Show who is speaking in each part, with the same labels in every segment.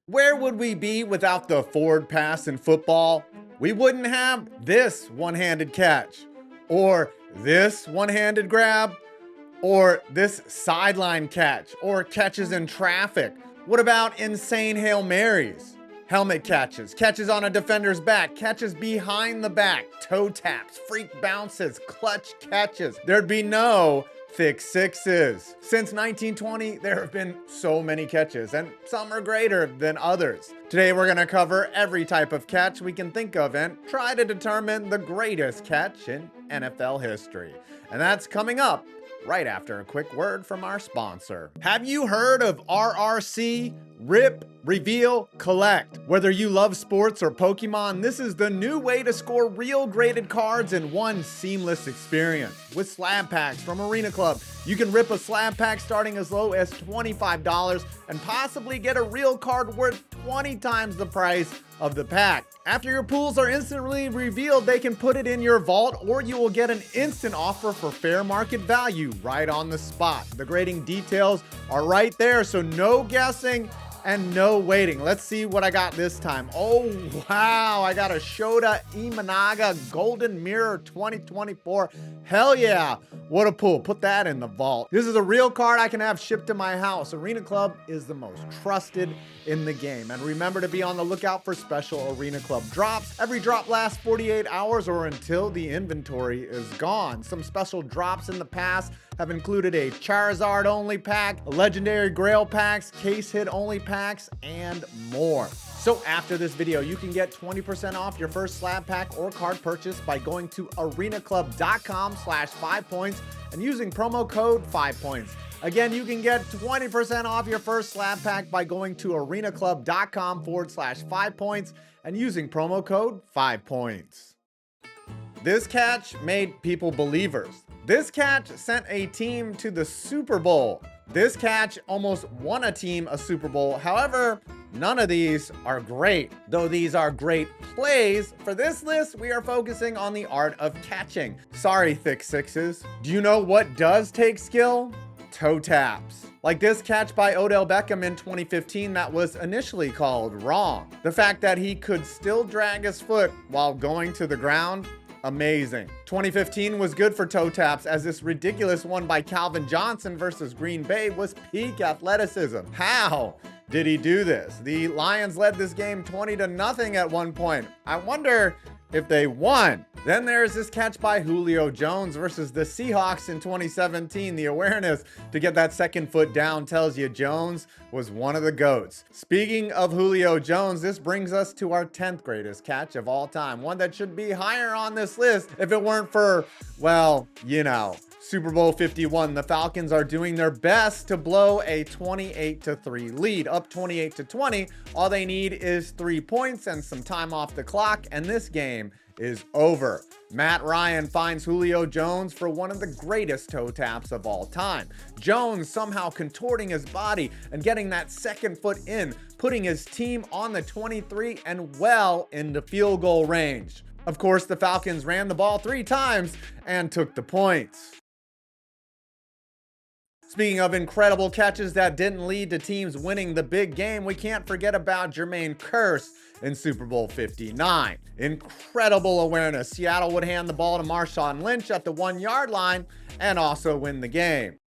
Speaker 1: Where would we be without the forward pass in football? We wouldn't have this one-handed catch, or this one-handed grab, or this sideline catch, or catches in traffic. What about insane Hail Marys? Helmet catches, catches on a defender's back, catches behind the back, toe taps, freak bounces, clutch catches. There'd be no thick sixes. Since 1920, there have been so many catches, and some are greater than others. Today, we're gonna cover every type of catch we can think of and try to determine the greatest catch in NFL history. And that's coming up right after a quick word from our sponsor. Have you heard of RRC? Rip, Reveal, Collect. Whether you love sports or Pokemon, this is the new way to score real graded cards in one seamless experience. With slab packs from Arena Club, you can rip a slab pack starting as low as $25 and possibly get a real card worth 20 times the price of the pack. After your pools are instantly revealed, they can put it in your vault, or you will get an instant offer for fair market value right on the spot. The grading details are right there, so no guessing and no waiting. Let's see what I got this time. Oh, wow. I got a Shota Imanaga Golden Mirror 2024. Hell yeah. What a pull. Put that in the vault. This is a real card I can have shipped to my house. Arena Club is the most trusted in the game. And remember to be on the lookout for special Arena Club drops. Every drop lasts 48 hours or until the inventory is gone. Some special drops in the past have included a Charizard only pack, legendary Grail packs, case hit only packs, and more. So after this video, you can get 20% off your first slab pack or card purchase by going to arenaclub.com/5points and using promo code 5points. Again, you can get 20% off your first slab pack by going to arenaclub.com/5points and using promo code 5points. This catch made people believers. This catch sent a team to the Super Bowl. This catch almost won a team a Super Bowl. However, none of these are great. Though these are great plays, for this list, we are focusing on the art of catching. Sorry, thick sixes. Do you know what does take skill? Toe taps. Like this catch by Odell Beckham in 2015 that was initially called wrong. The fact that he could still drag his foot while going to the ground, amazing. 2015 was good for toe taps, as this ridiculous one by Calvin Johnson versus Green Bay was peak athleticism. How did he do this? The Lions led this game 20-0 at one point. I wonder if they won. Then there's this catch by Julio Jones versus the Seahawks in 2017. The awareness to get that second foot down tells you Jones was one of the GOATs. Speaking of Julio Jones, this brings us to our 10th greatest catch of all time. One that should be higher on this list if it weren't for, well, you know, Super Bowl 51. The Falcons are doing their best to blow a 28-3 lead. Up 28-20. All they need is 3 points and some time off the clock, and this game is over. Matt Ryan finds Julio Jones for one of the greatest toe taps of all time. Jones somehow contorting his body and getting that second foot in, putting his team on the 23 and well into field goal range. Of course, the Falcons ran the ball 3 times and took the points. Speaking of incredible catches that didn't lead to teams winning the big game, we can't forget about Jermaine Kearse in Super Bowl 59. Incredible awareness. Seattle would hand the ball to Marshawn Lynch at the 1-yard line and also win the game.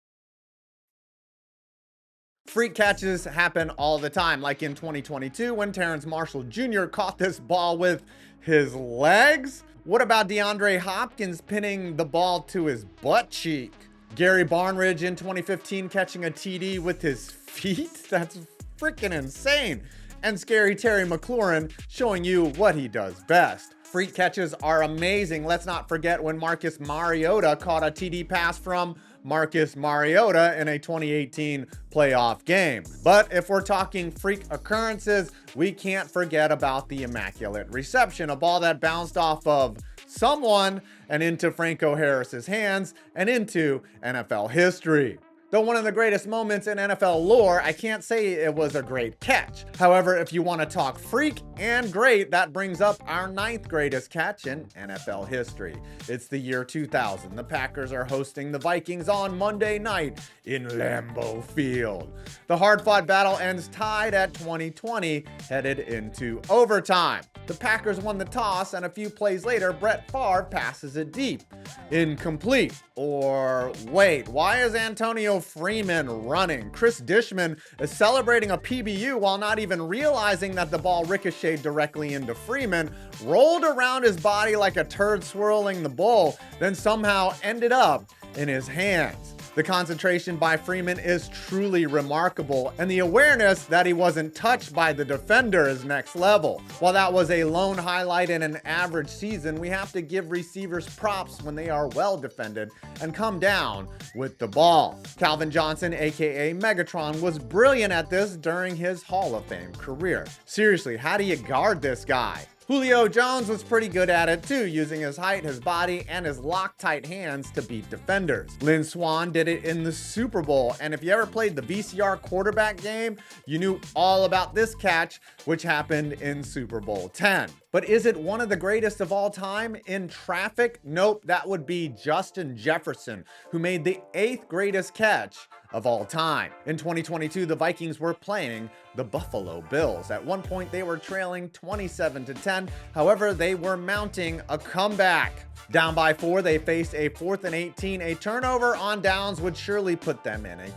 Speaker 1: Freak catches happen all the time, like in 2022 when Terrence Marshall Jr. caught this ball with his legs. What about DeAndre Hopkins pinning the ball to his butt cheek? Gary Barnidge in 2015 catching a TD with his feet? That's freaking insane. And Scary Terry McLaurin showing you what he does best. Freak catches are amazing. Let's not forget when Marcus Mariota caught a TD pass from Marcus Mariota in a 2018 playoff game. But if we're talking freak occurrences, we can't forget about the immaculate reception, a ball that bounced off of someone and into Franco Harris's hands and into NFL history. Though one of the greatest moments in NFL lore, I can't say it was a great catch. However, if you want to talk freak and great, that brings up our 9th greatest catch in NFL history. It's the year 2000. The Packers are hosting the Vikings on Monday night in Lambeau Field. The hard-fought battle ends tied at 20-20, headed into overtime. The Packers won the toss, and a few plays later, Brett Favre passes it deep. Incomplete. Or wait, why is Antonio Freeman running? Chris Dishman is celebrating a PBU while not even realizing that the ball ricocheted directly into Freeman, rolled around his body like a turd swirling the bowl, then somehow ended up in his hands. The concentration by Freeman is truly remarkable, and the awareness that he wasn't touched by the defender is next level. While that was a lone highlight in an average season, we have to give receivers props when they are well defended and come down with the ball. Calvin Johnson, aka Megatron, was brilliant at this during his Hall of Fame career. Seriously, how do you guard this guy? Julio Jones was pretty good at it too, using his height, his body, and his Loctite hands to beat defenders. Lynn Swann did it in the Super Bowl, and if you ever played the VCR quarterback game, you knew all about this catch, which happened in Super Bowl X. But is it one of the greatest of all time in traffic? Nope, that would be Justin Jefferson, who made the 8th greatest catch of all time. In 2022, the Vikings were playing the Buffalo Bills. At one point, they were trailing 27-10. However, they were mounting a comeback. Down by 4, they faced a 4th and 18. A turnover on downs would surely put them in a huge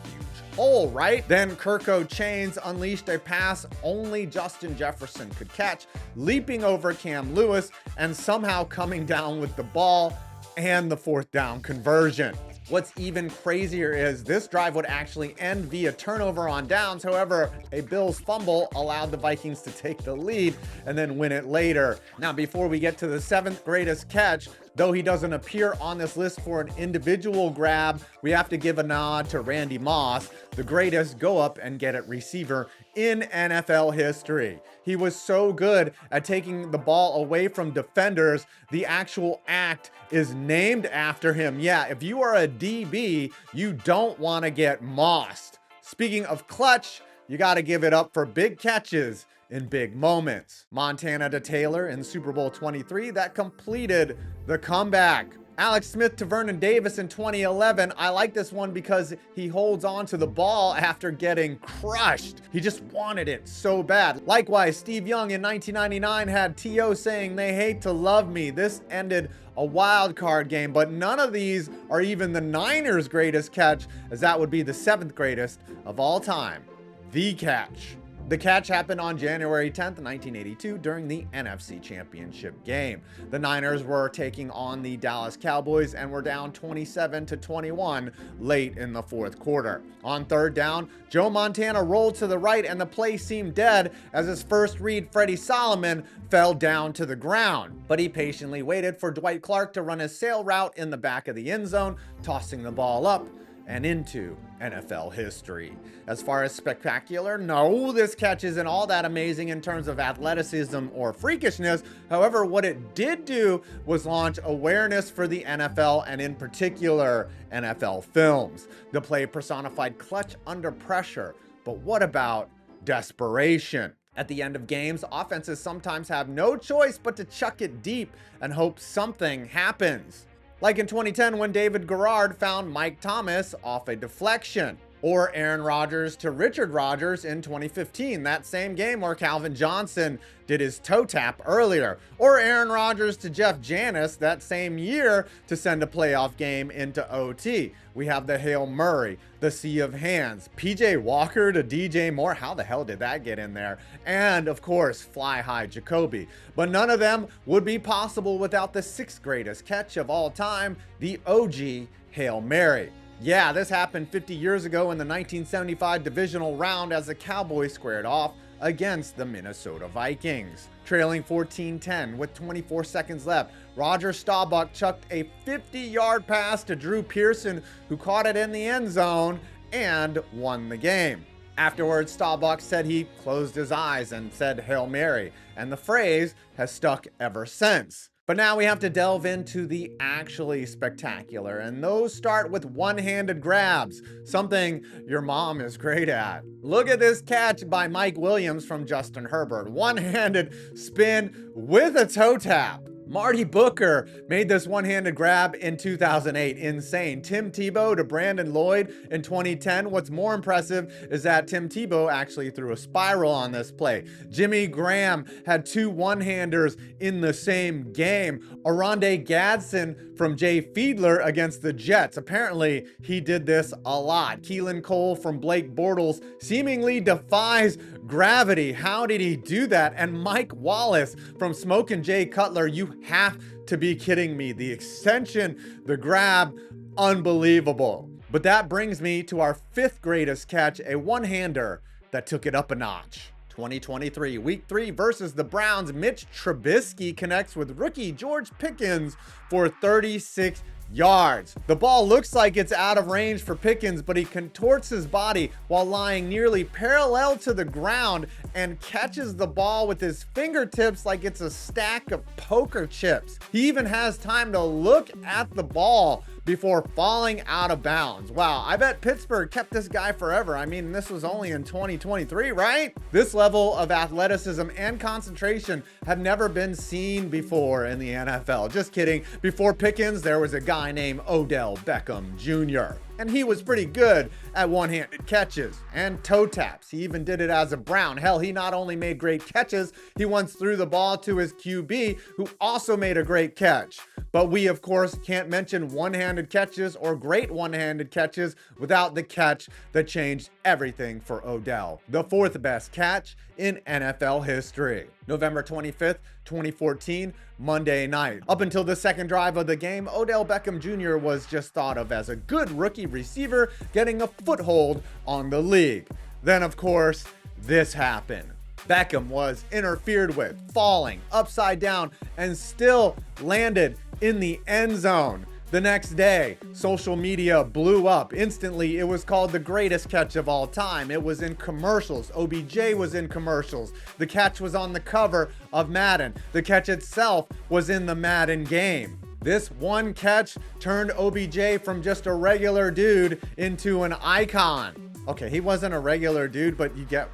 Speaker 1: hole, right? Then Kirko Chains unleashed a pass only Justin Jefferson could catch, leaping over Cam Lewis and somehow coming down with the ball and the 4th down conversion. What's even crazier is this drive would actually end via turnover on downs. However, a Bills fumble allowed the Vikings to take the lead and then win it later. Now, before we get to the 7th greatest catch, though he doesn't appear on this list for an individual grab, we have to give a nod to Randy Moss, the greatest go-up-and-get-it receiver in NFL history. He was so good at taking the ball away from defenders, the actual act is named after him. Yeah, if you are a DB, you don't want to get mossed. Speaking of clutch, you got to give it up for big catches in big moments. Montana to Taylor in Super Bowl 23 that completed the comeback. Alex Smith to Vernon Davis in 2011. I like this one because he holds on to the ball after getting crushed. He just wanted it so bad. Likewise, Steve Young in 1999 had T.O. saying, "They hate to love me." This ended a wild card game, but none of these are even the Niners' greatest catch, as that would be the 7th greatest of all time. The catch. The catch happened on January 10th, 1982 during the NFC Championship game. The Niners were taking on the Dallas Cowboys and were down 27-21 late in the 4th quarter. On 3rd down, Joe Montana rolled to the right and the play seemed dead as his first read, Freddie Solomon, fell down to the ground. But he patiently waited for Dwight Clark to run his sail route in the back of the end zone, tossing the ball up and into NFL history. As far as spectacular, no, this catch isn't all that amazing in terms of athleticism or freakishness. However, what it did do was launch awareness for the NFL and in particular NFL films. The play personified clutch under pressure, but what about desperation? At the end of games, offenses sometimes have no choice but to chuck it deep and hope something happens. Like in 2010 when David Garrard found Mike Thomas off a deflection. Or Aaron Rodgers to Richard Rodgers in 2015, that same game where Calvin Johnson did his toe tap earlier. Or Aaron Rodgers to Jeff Janis that same year to send a playoff game into OT. We have the Hail Murray, the Sea of Hands, PJ Walker to DJ Moore. How the hell did that get in there? And of course, Fly High Jacoby. But none of them would be possible without the 6th greatest catch of all time, the OG Hail Mary. Yeah, this happened 50 years ago in the 1975 divisional round as the Cowboys squared off against the Minnesota Vikings. Trailing 14-10 with 24 seconds left, Roger Staubach chucked a 50-yard pass to Drew Pearson, who caught it in the end zone and won the game. Afterwards, Staubach said he closed his eyes and said Hail Mary, and the phrase has stuck ever since. But now we have to delve into the actually spectacular, and those start with one-handed grabs, something your mom is great at. Look at this catch by Mike Williams from Justin Herbert. One-handed spin with a toe tap. Marty Booker made this one-handed grab in 2008. Insane. Tim Tebow to Brandon Lloyd in 2010. What's more impressive is that Tim Tebow actually threw a spiral on this play. Jimmy Graham had two one-handers in the same game. Oronde Gadsden from Jay Fiedler against the Jets. Apparently, he did this a lot. Keelan Cole from Blake Bortles seemingly defies gravity. How did he do that? And Mike Wallace from Smokin' Jay Cutler, you have to be kidding me. The extension, the grab, unbelievable. But that brings me to our fifth greatest catch, a one-hander that took it up a notch. 2023, Week 3 versus the Browns. Mitch Trubisky connects with rookie George Pickens for 36 yards. The ball looks like it's out of range for Pickens, but he contorts his body while lying nearly parallel to the ground and catches the ball with his fingertips like it's a stack of poker chips. He even has time to look at the ball before falling out of bounds. Wow, I bet Pittsburgh kept this guy forever. I mean, this was only in 2023, right? This level of athleticism and concentration have never been seen before in the NFL. Just kidding. Before Pickens, there was a guy named Odell Beckham Jr., and he was pretty good at one-handed catches and toe taps. He even did it as a Brown. Hell, he not only made great catches, he once threw the ball to his QB, who also made a great catch. But we, of course, can't mention one-handed catches or great one-handed catches without the catch that changed everything for Odell. The fourth best catch in NFL history. November 25th, 2014, Monday night. Up until the second drive of the game, Odell Beckham Jr. was just thought of as a good rookie receiver getting a foothold on the league. Then, of course, this happened. Beckham was interfered with, falling upside down, and still landed in the end zone. The next day, social media blew up. Instantly, it was called the greatest catch of all time. It was in commercials. OBJ was in commercials. The catch was on the cover of Madden. The catch itself was in the Madden game. This one catch turned OBJ from just a regular dude into an icon. Okay, he wasn't a regular dude, but you get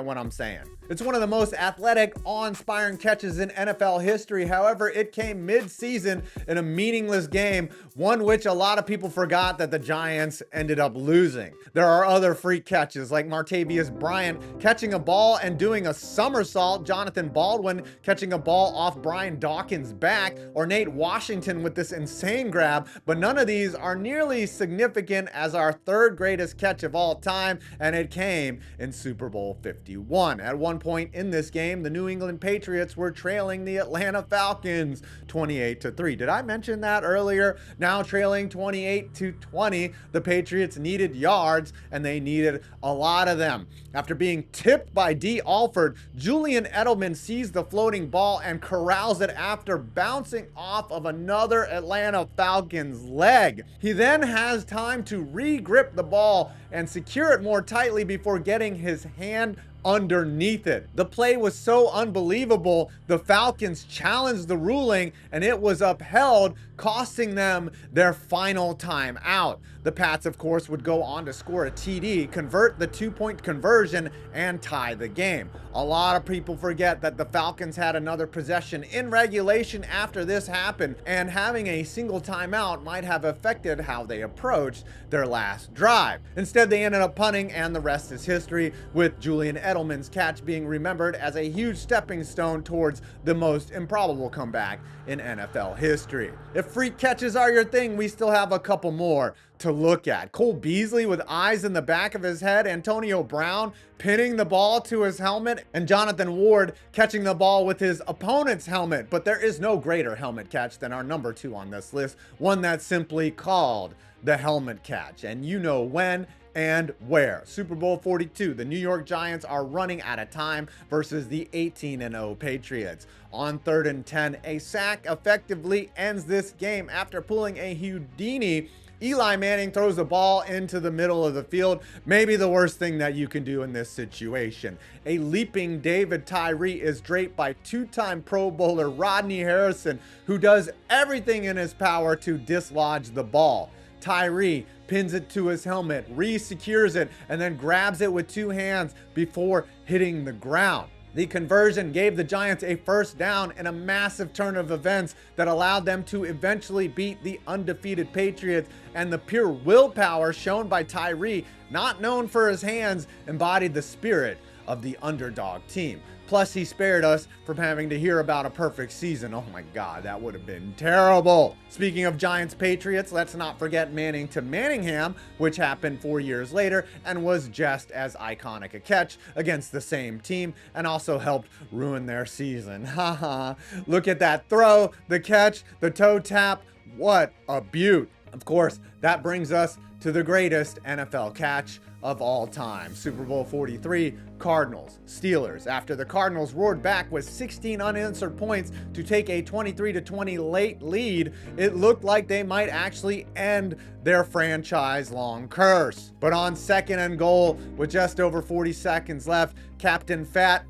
Speaker 1: what I'm saying. It's one of the most athletic, awe-inspiring catches in NFL history. However, it came mid-season in a meaningless game, one which a lot of people forgot that the Giants ended up losing. There are other freak catches like Martavius Bryant catching a ball and doing a somersault, Jonathan Baldwin catching a ball off Brian Dawkins' back, or Nate Washington with this insane grab, but none of these are nearly significant as our third greatest catch of all time, and it came in Super Bowl 51. At one point in this game, the New England Patriots were trailing the Atlanta Falcons 28-3. Did I mention that earlier? Now trailing 28-20, the Patriots needed yards, and they needed a lot of them. After being tipped by D. Alford, Julian Edelman sees the floating ball and corrals it after bouncing off of another Atlanta Falcons leg. He then has time to re-grip the ball and secure it more tightly before getting his hand underneath it. The play was so unbelievable, the Falcons challenged the ruling and it was upheld, costing them their final time out. The Pats, of course, would go on to score a TD, convert the two-point conversion, and tie the game. A lot of people forget that the Falcons had another possession in regulation after this happened, and having a single timeout might have affected how they approached their last drive. Instead, they ended up punting, and the rest is history, with Julian Edelman's catch being remembered as a huge stepping stone towards the most improbable comeback in NFL history. If freak catches are your thing, we still have a couple more to look at. Cole Beasley with eyes in the back of his head, Antonio Brown pinning the ball to his helmet, and Jonathan Ward catching the ball with his opponent's helmet. But there is no greater helmet catch than our number 2 on this list, one that's simply called the helmet catch. And you know when and where. Super Bowl 42, the New York Giants are running out of time versus the 18-0 Patriots. On 3rd and 10, a sack effectively ends this game after pulling a Houdini Eli Manning throws the ball into the middle of the field. Maybe the worst thing that you can do in this situation. A leaping David Tyree is draped by two-time Pro Bowler Rodney Harrison, who does everything in his power to dislodge the ball. Tyree pins it to his helmet, re-secures it, and then grabs it with two hands before hitting the ground. The conversion gave the Giants a first down in a massive turn of events that allowed them to eventually beat the undefeated Patriots, and the pure willpower shown by Tyree, not known for his hands, embodied the spirit of the underdog team. Plus, he spared us from having to hear about a perfect season. Oh my God, that would have been terrible. Speaking of Giants Patriots, let's not forget Manning to Manningham, which happened 4 years later and was just as iconic a catch against the same team and also helped ruin their season. Haha. Look at that throw, the catch, the toe tap. What a beaut. Of course, that brings us to the greatest NFL catch of all time. Super Bowl 43, Cardinals, Steelers. After the Cardinals roared back with 16 unanswered points to take a 23-20 late lead, it looked like they might actually end their franchise-long curse. But on 2nd and goal, with just over 40 seconds left, Captain Fat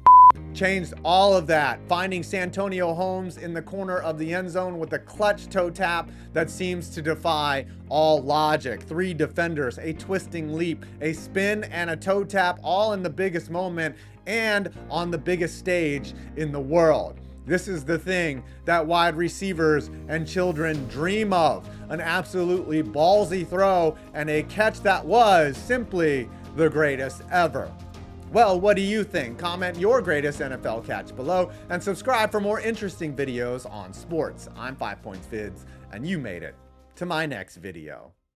Speaker 1: changed all of that, finding Santonio Holmes in the corner of the end zone with a clutch toe tap that seems to defy all logic. 3 defenders, a twisting leap, a spin, and a toe tap, all in the biggest moment and on the biggest stage in the world. This is the thing that wide receivers and children dream of. An absolutely ballsy throw and a catch that was simply the greatest ever. Well, what do you think? Comment your greatest NFL catch below and subscribe for more interesting videos on sports. I'm 5 Points Vids, and you made it to my next video.